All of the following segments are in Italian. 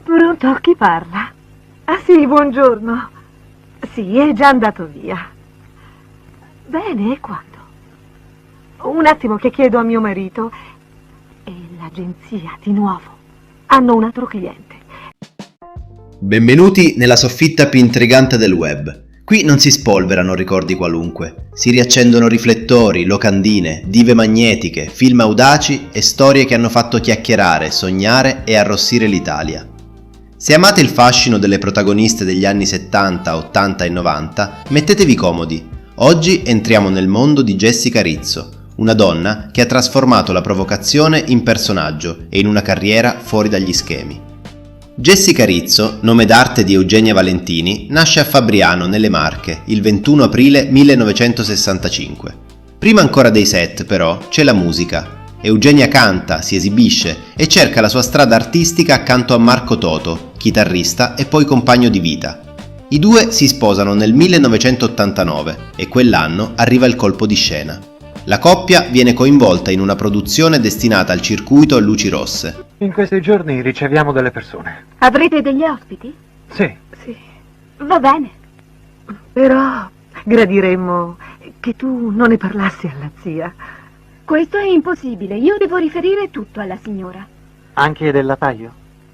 Pronto? Chi parla? Ah sì, buongiorno. Sì, è già andato via. Bene, e quando? Un attimo che chiedo a mio marito. E l'agenzia, di nuovo. Hanno un altro cliente. Benvenuti nella soffitta più intrigante del web. Qui non si spolverano ricordi qualunque, si riaccendono riflettori, locandine, dive magnetiche, film audaci e storie che hanno fatto chiacchierare, sognare e arrossire l'Italia. Se amate il fascino delle protagoniste degli anni 70, 80 e 90, mettetevi comodi. Oggi entriamo nel mondo di Jessica Rizzo, una donna che ha trasformato la provocazione in personaggio e in una carriera fuori dagli schemi. Jessica Rizzo, nome d'arte di Eugenia Valentini, nasce a Fabriano, nelle Marche, il 21 aprile 1965. Prima ancora dei set, però, c'è la musica. Eugenia canta, si esibisce e cerca la sua strada artistica accanto a Marco Toto, chitarrista e poi compagno di vita. I due si sposano nel 1989 e quell'anno arriva il colpo di scena. La coppia viene coinvolta in una produzione destinata al circuito a luci rosse. In questi giorni riceviamo delle persone. Avrete degli ospiti? Sì. Sì. Va bene. Però gradiremmo che tu non ne parlassi alla zia. Questo è impossibile. Io devo riferire tutto alla signora. Anche del lataio?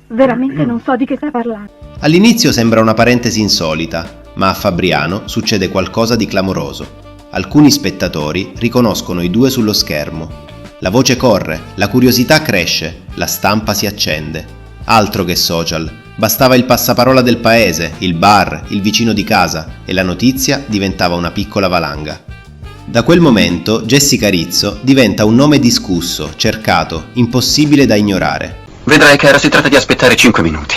Veramente non so di che sta parlando. All'inizio sembra una parentesi insolita, ma a Fabriano succede qualcosa di clamoroso. Alcuni spettatori riconoscono i due sullo schermo. La voce corre, la curiosità cresce, la stampa si accende. Altro che social, bastava il passaparola del paese, il bar, il vicino di casa e la notizia diventava una piccola valanga. Da quel momento Jessica Rizzo diventa un nome discusso, cercato, impossibile da ignorare. Vedrai, cara, si tratta di aspettare 5 minuti.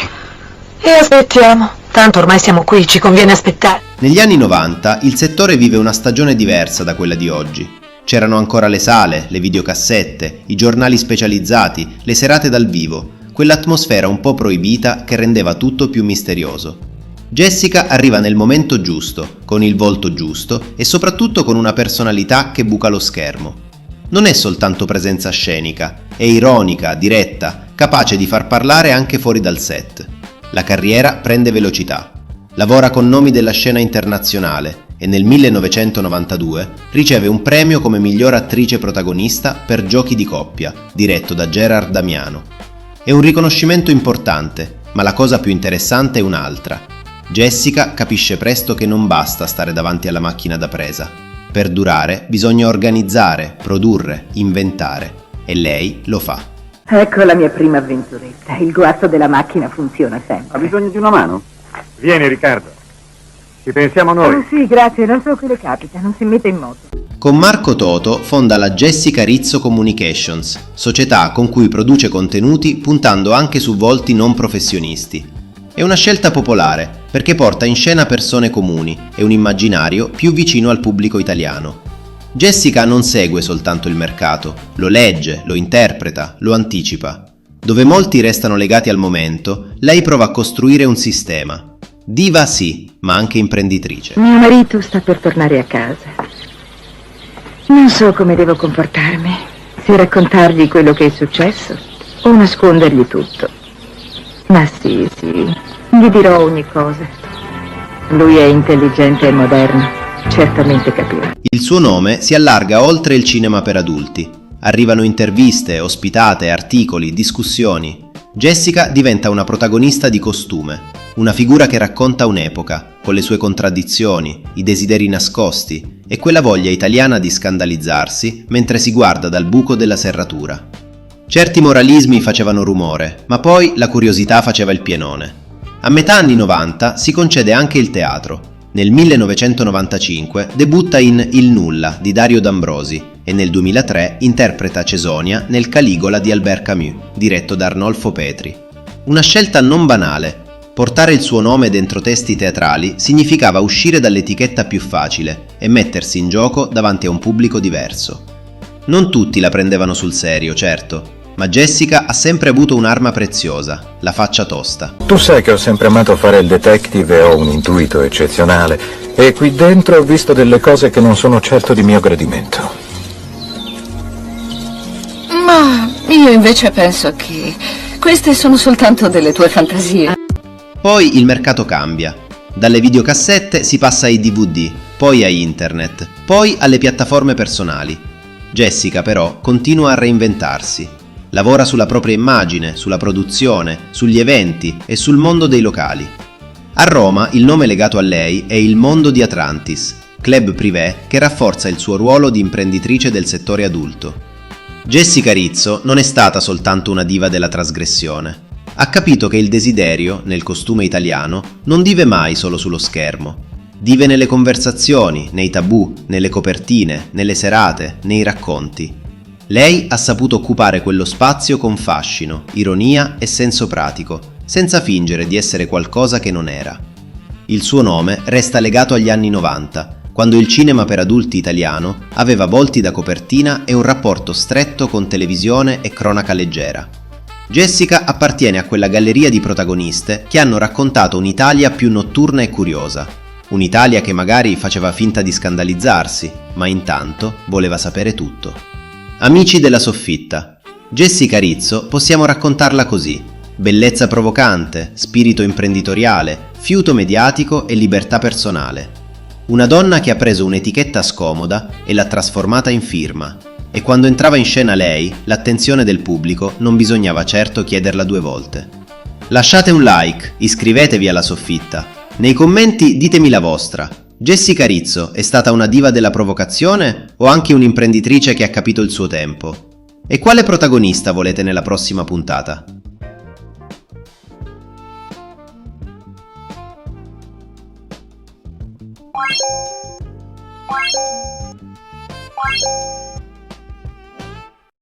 E aspettiamo. Tanto ormai siamo qui, ci conviene aspettare. Negli anni 90 il settore vive una stagione diversa da quella di oggi. C'erano ancora le sale, le videocassette, i giornali specializzati, le serate dal vivo, quell'atmosfera un po' proibita che rendeva tutto più misterioso. Jessica arriva nel momento giusto, con il volto giusto e soprattutto con una personalità che buca lo schermo. Non è soltanto presenza scenica, è ironica, diretta, capace di far parlare anche fuori dal set. La carriera prende velocità. Lavora con nomi della scena internazionale e nel 1992 riceve un premio come miglior attrice protagonista per Giochi di coppia, diretto da Gerard Damiano. È un riconoscimento importante, ma la cosa più interessante è un'altra. Jessica capisce presto che non basta stare davanti alla macchina da presa. Per durare bisogna organizzare, produrre, inventare e lei lo fa. Ecco la mia prima avventuretta. Il guasto della macchina funziona sempre. Ha bisogno di una mano? Vieni, Riccardo. Ci pensiamo noi. Oh, sì, grazie, non so che le capita, non si mette in moto. Con Marco Toto fonda la Jessica Rizzo Communications, società con cui produce contenuti puntando anche su volti non professionisti. È una scelta popolare perché porta in scena persone comuni e un immaginario più vicino al pubblico italiano. Jessica non segue soltanto il mercato, lo legge, lo interpreta, lo anticipa. Dove molti restano legati al momento, lei prova a costruire un sistema. Diva sì, ma anche imprenditrice. Mio marito sta per tornare a casa. Non so come devo comportarmi, se raccontargli quello che è successo o nascondergli tutto. Ma sì, gli dirò ogni cosa. Lui è intelligente e moderno, certamente capirà. Il suo nome si allarga oltre il cinema per adulti. Arrivano interviste, ospitate, articoli, discussioni. Jessica diventa una protagonista di costume, una figura che racconta un'epoca, con le sue contraddizioni, i desideri nascosti e quella voglia italiana di scandalizzarsi mentre si guarda dal buco della serratura. Certi moralismi facevano rumore, ma poi la curiosità faceva il pienone. A metà anni 90 si concede anche il teatro. Nel 1995 debutta in Il Nulla di Dario D'Ambrosi e nel 2003 interpreta Cesonia nel Caligola di Albert Camus, diretto da Arnolfo Petri. Una scelta non banale. Portare il suo nome dentro testi teatrali significava uscire dall'etichetta più facile e mettersi in gioco davanti a un pubblico diverso. Non tutti la prendevano sul serio, certo, ma Jessica ha sempre avuto un'arma preziosa, la faccia tosta. Tu sai che ho sempre amato fare il detective e ho un intuito eccezionale, e qui dentro ho visto delle cose che non sono certo di mio gradimento. Ma io invece penso che Queste sono soltanto delle tue fantasie. Poi il mercato cambia. Dalle videocassette si passa ai DVD, poi a internet, poi alle piattaforme personali. Jessica però continua a reinventarsi. Lavora sulla propria immagine, sulla produzione, sugli eventi e sul mondo dei locali. A Roma il nome legato a lei è il Mondo di Atlantis, club privé che rafforza il suo ruolo di imprenditrice del settore adulto. Jessica Rizzo non è stata soltanto una diva della trasgressione. Ha capito che il desiderio, nel costume italiano, non vive mai solo sullo schermo. Vive nelle conversazioni, nei tabù, nelle copertine, nelle serate, nei racconti. Lei ha saputo occupare quello spazio con fascino, ironia e senso pratico, senza fingere di essere qualcosa che non era. Il suo nome resta legato agli anni 90, quando il cinema per adulti italiano aveva volti da copertina e un rapporto stretto con televisione e cronaca leggera. Jessica appartiene a quella galleria di protagoniste che hanno raccontato un'Italia più notturna e curiosa, un'Italia che magari faceva finta di scandalizzarsi, ma intanto voleva sapere tutto. Amici della soffitta, Jessica Rizzo possiamo raccontarla così: bellezza provocante, spirito imprenditoriale, fiuto mediatico e libertà personale. Una donna che ha preso un'etichetta scomoda e l'ha trasformata in firma. E quando entrava in scena lei, l'attenzione del pubblico non bisognava certo chiederla 2 volte. Lasciate un like, iscrivetevi alla soffitta. Nei commenti ditemi la vostra. Jessica Rizzo è stata una diva della provocazione o anche un'imprenditrice che ha capito il suo tempo? E quale protagonista volete nella prossima puntata?